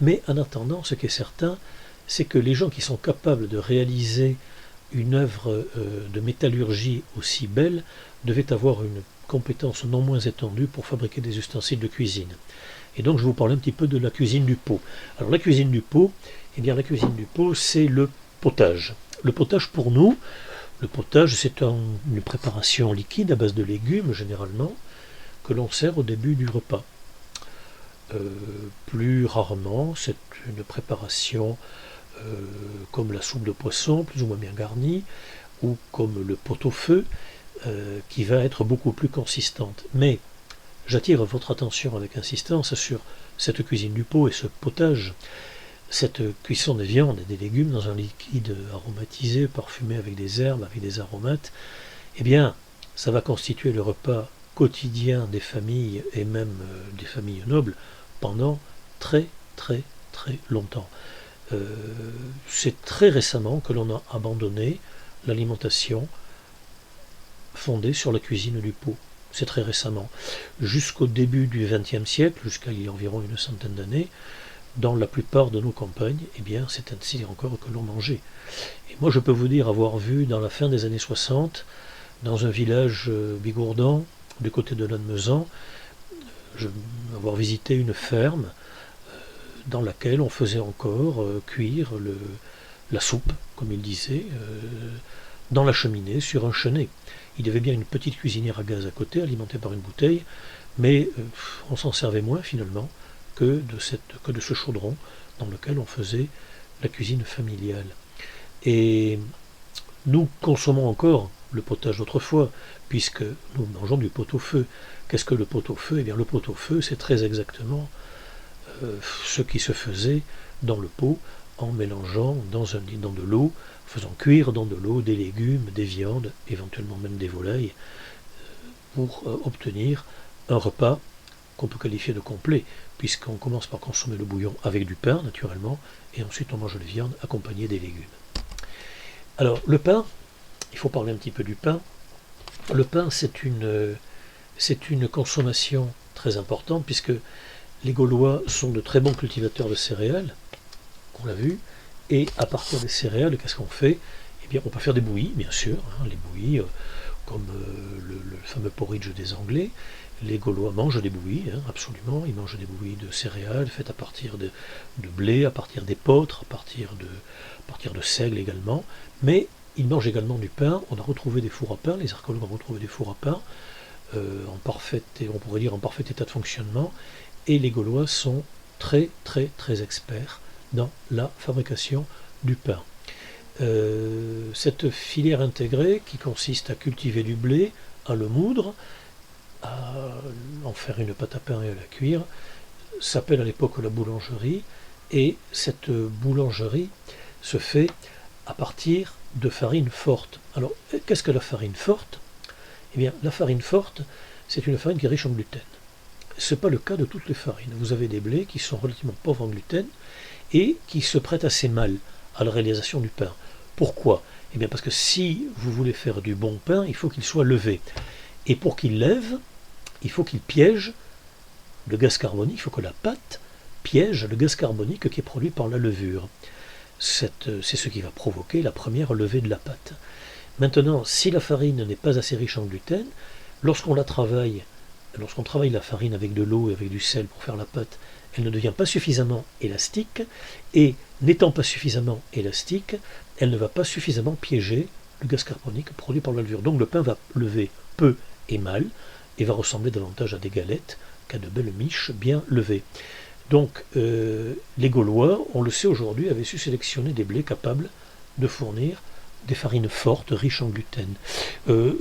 mais en attendant, ce qui est certain, c'est que les gens qui sont capables de réaliser une œuvre de métallurgie aussi belle devaient avoir une compétence non moins étendue pour fabriquer des ustensiles de cuisine. Et donc je vous parle un petit peu de la cuisine du pot. Alors la cuisine du pot, eh bien la cuisine du pot, c'est le potage. Le potage pour nous, le potage c'est une préparation liquide à base de légumes généralement, que l'on sert au début du repas. Plus rarement, c'est une préparation comme la soupe de poisson, plus ou moins bien garnie, ou comme le pot-au-feu, qui va être beaucoup plus consistante. Mais j'attire votre attention avec insistance sur cette cuisine du pot et ce potage. cette cuisson des viandes et des légumes dans un liquide aromatisé, parfumé avec des herbes, avec des aromates, eh bien, ça va constituer le repas quotidien des familles et même des familles nobles pendant très très très longtemps. C'est très récemment que l'on a abandonné l'alimentation fondée sur la cuisine du pot. C'est très récemment. Jusqu'au début du XXe siècle, jusqu'à il y a environ une centaine d'années, dans la plupart de nos campagnes, eh bien, c'est ainsi encore que l'on mangeait. Et moi, je peux vous dire avoir vu dans la fin des années 60, dans un village bigourdan, du côté de Lannemezan, avoir visité une ferme dans laquelle on faisait encore cuire la soupe, comme il disait, dans la cheminée, sur un chenet. Il y avait bien une petite cuisinière à gaz à côté, alimentée par une bouteille, mais on s'en servait moins finalement que de ce chaudron dans lequel on faisait la cuisine familiale. Et nous consommons encore le potage d'autrefois, puisque nous mangeons du pot-au-feu. Qu'est-ce que le pot-au-feu? Eh bien, le pot-au-feu, c'est très exactement ce qui se faisait dans le pot en mélangeant dans de l'eau, faisant cuire dans de l'eau des légumes, des viandes, éventuellement même des volailles, pour obtenir un repas qu'on peut qualifier de complet, puisqu'on commence par consommer le bouillon avec du pain, naturellement, et ensuite on mange les viandes accompagnées des légumes. Alors, le pain, il faut parler un petit peu du pain. Le pain, c'est une consommation très importante, puisque les Gaulois sont de très bons cultivateurs de céréales, on l'a vu, et à partir des céréales, qu'est-ce qu'on fait? Eh bien, on peut faire des bouillies, bien sûr, les bouillies, comme le fameux porridge des Anglais. Les Gaulois mangent des bouillies, absolument, ils mangent des bouillies de céréales faites à partir de blé, à partir d'épeautre, à partir de seigle également, mais ils mangent également du pain. On a retrouvé des fours à pain, les archéologues ont retrouvé des fours à pain, on pourrait dire en parfait état de fonctionnement, et les Gaulois sont très très très experts dans la fabrication du pain. Cette filière intégrée qui consiste à cultiver du blé, à le moudre, à en faire une pâte à pain et à la cuire, s'appelle à l'époque la boulangerie, et cette boulangerie se fait à partir de farine forte. Alors, qu'est-ce que la farine forte? Eh bien, la farine forte, c'est une farine qui est riche en gluten. Ce n'est pas le cas de toutes les farines. Vous avez des blés qui sont relativement pauvres en gluten et qui se prêtent assez mal à la réalisation du pain. Pourquoi? Eh bien, parce que si vous voulez faire du bon pain, il faut qu'il soit levé. Et pour qu'il lève, il faut qu'il piège le gaz carbonique, il faut que la pâte piège le gaz carbonique qui est produit par la levure. C'est ce qui va provoquer la première levée de la pâte. Maintenant, si la farine n'est pas assez riche en gluten, lorsqu'on travaille la farine avec de l'eau et avec du sel pour faire la pâte, elle ne devient pas suffisamment élastique, et n'étant pas suffisamment élastique, elle ne va pas suffisamment piéger le gaz carbonique produit par la levure. Donc le pain va lever peu et mal, et va ressembler davantage à des galettes qu'à de belles miches bien levées. Donc les Gaulois, on le sait aujourd'hui, avaient su sélectionner des blés capables de fournir des farines fortes, riches en gluten.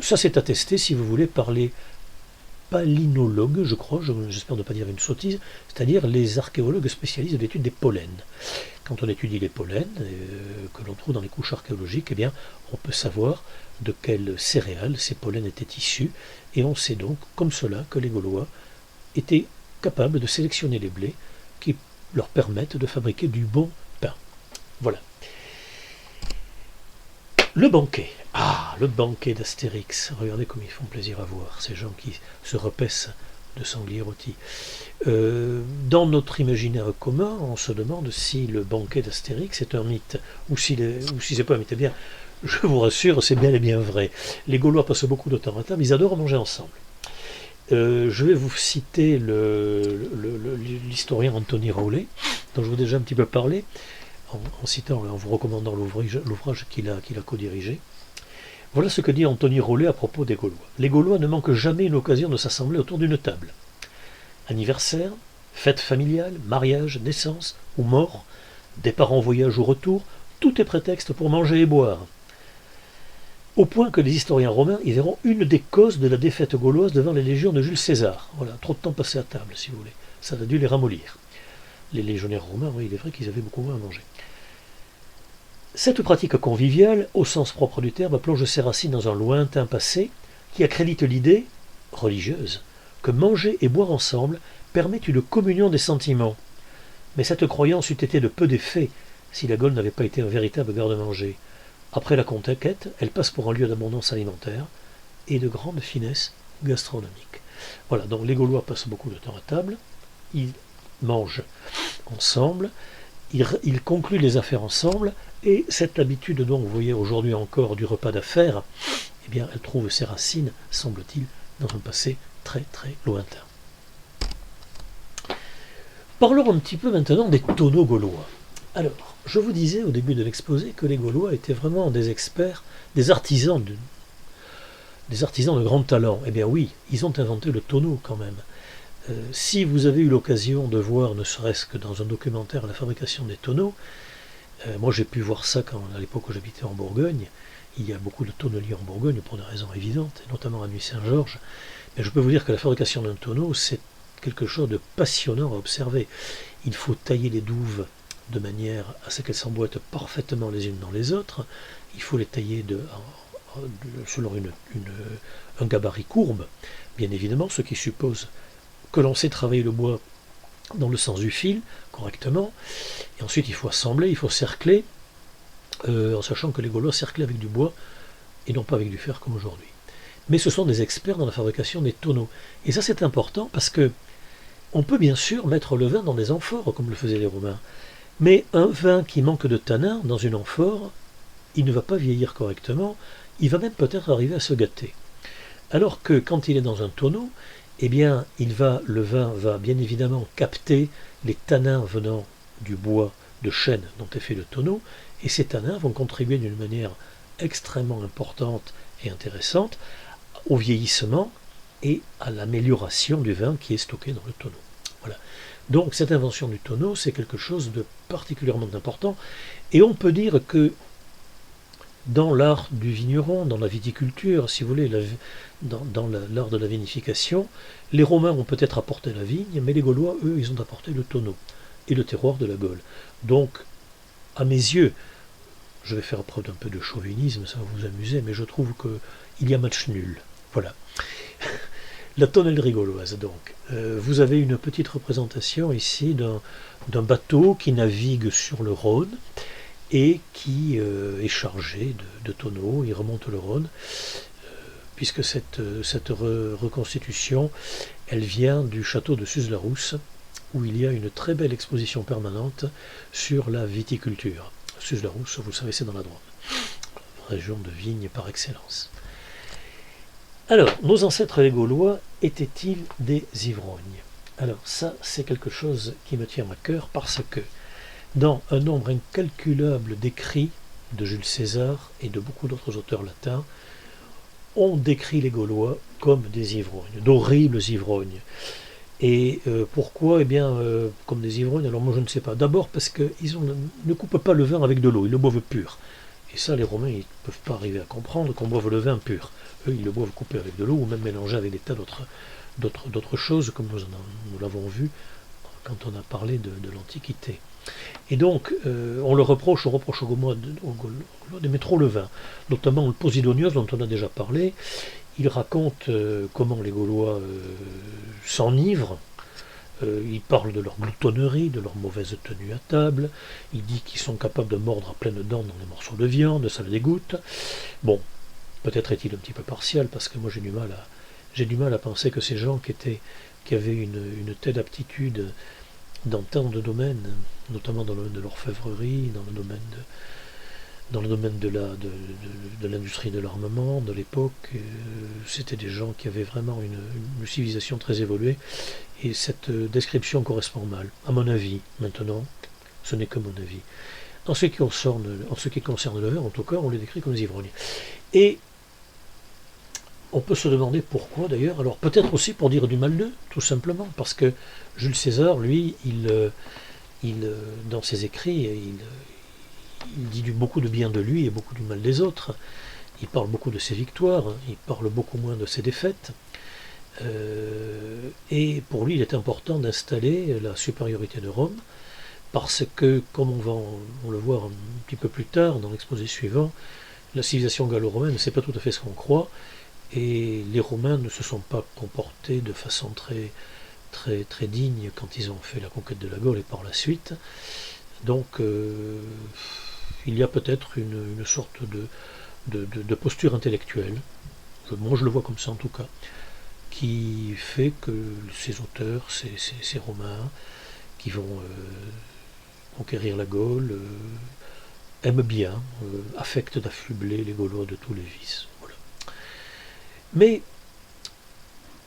Ça c'est attesté, si vous voulez, par les palynologues, je crois, j'espère ne pas dire une sottise, c'est-à-dire les archéologues spécialistes de l'étude des pollens. Quand on étudie les pollens que l'on trouve dans les couches archéologiques, eh bien, on peut savoir de quelles céréales ces pollens étaient issus, et on sait donc, comme cela, que les Gaulois étaient capables de sélectionner les blés qui leur permettent de fabriquer du bon pain. Voilà. Le banquet. Ah, le banquet d'Astérix. Regardez comme ils font plaisir à voir, ces gens qui se repaissent de sanglier rôti. Dans notre imaginaire commun, on se demande si le banquet d'Astérix est un mythe, ou si c'est pas un mythe. Eh bien, je vous rassure, c'est bel et bien vrai. Les Gaulois passent beaucoup de temps à table, ils adorent manger ensemble. Je vais vous citer l'historien Antony Rollet, dont je vous ai déjà un petit peu parlé, en citant et en vous recommandant l'ouvrage qu'il a co-dirigé. Voilà ce que dit Antony Rollet à propos des Gaulois. Les Gaulois ne manquent jamais une occasion de s'assembler autour d'une table. Anniversaire, fête familiale, mariage, naissance ou mort, départ en voyage ou retour, tout est prétexte pour manger et boire. Au point que les historiens romains y verront une des causes de la défaite gauloise devant les légions de Jules César. Voilà, trop de temps passé à table, si vous voulez. Ça a dû les ramollir. les légionnaires romains, oui, il est vrai qu'ils avaient beaucoup moins à manger. Cette pratique conviviale, au sens propre du terme, plonge ses racines dans un lointain passé qui accrédite l'idée, religieuse, que manger et boire ensemble permet une communion des sentiments. Mais cette croyance eût été de peu d'effet si la Gaule n'avait pas été un véritable garde-manger. Après la conquête, elle passe pour un lieu d'abondance alimentaire et de grande finesse gastronomique. Voilà, donc les Gaulois passent beaucoup de temps à table, ils mangent ensemble, ils concluent les affaires ensemble, et cette habitude dont vous voyez aujourd'hui encore du repas d'affaires, eh bien, elle trouve ses racines, semble-t-il, dans un passé très très lointain. Parlons un petit peu maintenant des tonneaux gaulois. Alors, je vous disais au début de l'exposé que les Gaulois étaient vraiment des experts, des artisans de grand talent. Eh bien oui, ils ont inventé le tonneau quand même. Si vous avez eu l'occasion de voir, ne serait-ce que dans un documentaire, la fabrication des tonneaux, moi j'ai pu voir ça à l'époque où j'habitais en Bourgogne. Il y a beaucoup de tonneliers en Bourgogne pour des raisons évidentes, et notamment à Nuit-Saint-Georges. Mais je peux vous dire que la fabrication d'un tonneau, c'est quelque chose de passionnant à observer. Il faut tailler les douves de manière à ce qu'elles s'emboîtent parfaitement les unes dans les autres. Il faut les tailler selon un gabarit courbe, bien évidemment, ce qui suppose que l'on sait travailler le bois dans le sens du fil, correctement. Et ensuite, il faut assembler, il faut cercler, en sachant que les Gaulois cerclaient avec du bois et non pas avec du fer comme aujourd'hui. Mais ce sont des experts dans la fabrication des tonneaux. Et ça, c'est important parce que on peut bien sûr mettre le vin dans des amphores, comme le faisaient les Romains. Mais un vin qui manque de tanin dans une amphore, il ne va pas vieillir correctement, il va même peut-être arriver à se gâter. Alors que quand il est dans un tonneau, eh bien, le vin va bien évidemment capter les tanins venant du bois de chêne dont est fait le tonneau, et ces tanins vont contribuer d'une manière extrêmement importante et intéressante au vieillissement et à l'amélioration du vin qui est stocké dans le tonneau. Voilà. Donc cette invention du tonneau, c'est quelque chose de particulièrement important, et on peut dire que dans l'art du vigneron, dans la viticulture, si vous voulez, dans l'art de la vinification, les Romains ont peut-être apporté la vigne, mais les Gaulois, eux, ils ont apporté le tonneau et le terroir de la Gaule. Donc, à mes yeux, je vais faire preuve d'un peu de chauvinisme, ça va vous amuser, mais je trouve qu'il y a match nul. Voilà. La tonnellerie gauloise, donc. Vous avez une petite représentation ici d'un bateau qui navigue sur le Rhône et qui est chargé de tonneaux. Il remonte le Rhône, puisque cette reconstitution, elle vient du château de Suze-la-Rousse, où il y a une très belle exposition permanente sur la viticulture. Suze-la-Rousse, vous savez, c'est dans la Drôme, région de vigne par excellence. Alors, nos ancêtres les Gaulois étaient-ils des ivrognes? Alors ça, c'est quelque chose qui me tient à cœur parce que dans un nombre incalculable d'écrits de Jules César et de beaucoup d'autres auteurs latins, on décrit les Gaulois comme des ivrognes, d'horribles ivrognes. Et pourquoi? Eh bien, comme des ivrognes, alors moi je ne sais pas. D'abord parce qu'ils ne coupent pas le vin avec de l'eau, ils le boivent pur. Et ça, les Romains, ils ne peuvent pas arriver à comprendre qu'on boive le vin pur. Eux, ils le boivent coupé avec de l'eau ou même mélangé avec des tas d'autres choses, comme nous l'avons vu quand on a parlé de l'Antiquité. Et donc, on reproche aux Gaulois d'aimer trop le vin, notamment le Posidonios, dont on a déjà parlé. Il raconte comment les Gaulois s'enivrent. Il parle de leur gloutonnerie, de leur mauvaise tenue à table. Il dit qu'ils sont capables de mordre à pleines dents dans des morceaux de viande, ça le dégoûte. Bon, peut-être est-il un petit peu partial, parce que moi j'ai du mal à penser que ces gens qui avaient une telle aptitude dans tant de domaines, notamment dans le domaine de l'orfèvrerie, dans le domaine de l'industrie de l'armement de l'époque, c'était des gens qui avaient vraiment une civilisation très évoluée, et cette description correspond mal, à mon avis. Maintenant, ce n'est que mon avis. En ce qui concerne le vin, en tout cas, on les décrit comme des ivrognes. Et on peut se demander pourquoi d'ailleurs. Alors peut-être aussi pour dire du mal d'eux, tout simplement, parce que Jules César, lui, dans ses écrits, il dit beaucoup de bien de lui et beaucoup du mal des autres. Il parle beaucoup de ses victoires, il parle beaucoup moins de ses défaites. Et pour lui, il est important d'installer la supériorité de Rome, parce que, comme on le voir un petit peu plus tard dans l'exposé suivant, la civilisation gallo-romaine, c'est pas tout à fait ce qu'on croit, et les Romains ne se sont pas comportés de façon très digne quand ils ont fait la conquête de la Gaule et par la suite. Donc il y a peut-être une sorte de posture intellectuelle, moi je le vois comme ça en tout cas, qui fait que ces auteurs, ces Romains, qui vont conquérir la Gaule, aiment bien, affectent d'affubler les Gaulois de tous les vices. Voilà. Mais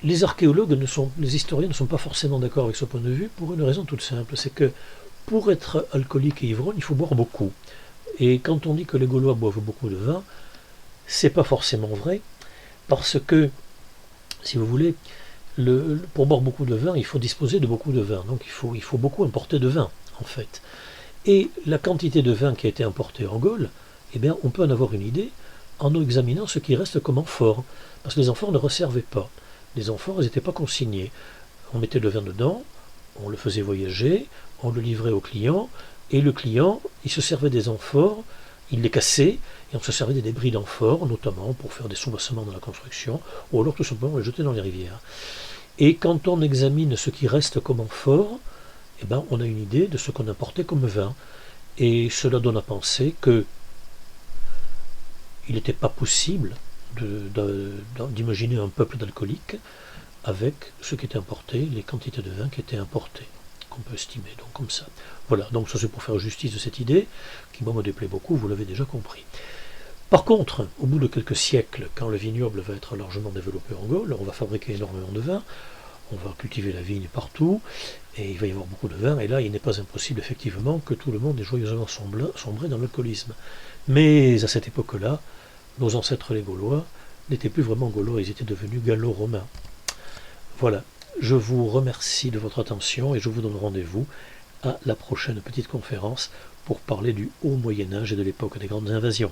les archéologues, les historiens ne sont pas forcément d'accord avec ce point de vue pour une raison toute simple, c'est que pour être alcoolique et ivrogne, il faut boire beaucoup. Et quand on dit que les Gaulois boivent beaucoup de vin, c'est pas forcément vrai, parce que, si vous voulez, pour boire beaucoup de vin, il faut disposer de beaucoup de vin. Donc il faut beaucoup importer de vin, en fait. Et la quantité de vin qui a été importée en Gaule, eh bien, on peut en avoir une idée en examinant ce qui reste comme amphore. Parce que les amphores ne resservaient pas. Les amphores, elles n'étaient pas consignées. On mettait le vin dedans, on le faisait voyager, on le livrait au client, et le client, il se servait des amphores, il les cassait, et on se servait des débris d'amphores, notamment pour faire des soubassements dans la construction, ou alors tout simplement les jeter dans les rivières. Et quand on examine ce qui reste comme amphore, eh ben, on a une idée de ce qu'on importait comme vin. Et cela donne à penser que il n'était pas possible d'imaginer un peuple d'alcooliques avec ce qui était importé, les quantités de vin qui étaient importées, qu'on peut estimer, donc comme ça. Voilà, donc ça c'est pour faire justice de cette idée, qui moi me déplaît beaucoup, vous l'avez déjà compris. Par contre, au bout de quelques siècles, quand le vignoble va être largement développé en Gaule, on va fabriquer énormément de vin, on va cultiver la vigne partout, et il va y avoir beaucoup de vin, et là il n'est pas impossible effectivement que tout le monde ait joyeusement sombré dans l'alcoolisme. Mais à cette époque-là, nos ancêtres les Gaulois n'étaient plus vraiment Gaulois, ils étaient devenus gallo-romains. Voilà, je vous remercie de votre attention et je vous donne rendez-vous à la prochaine petite conférence pour parler du Haut Moyen-Âge et de l'époque des grandes invasions.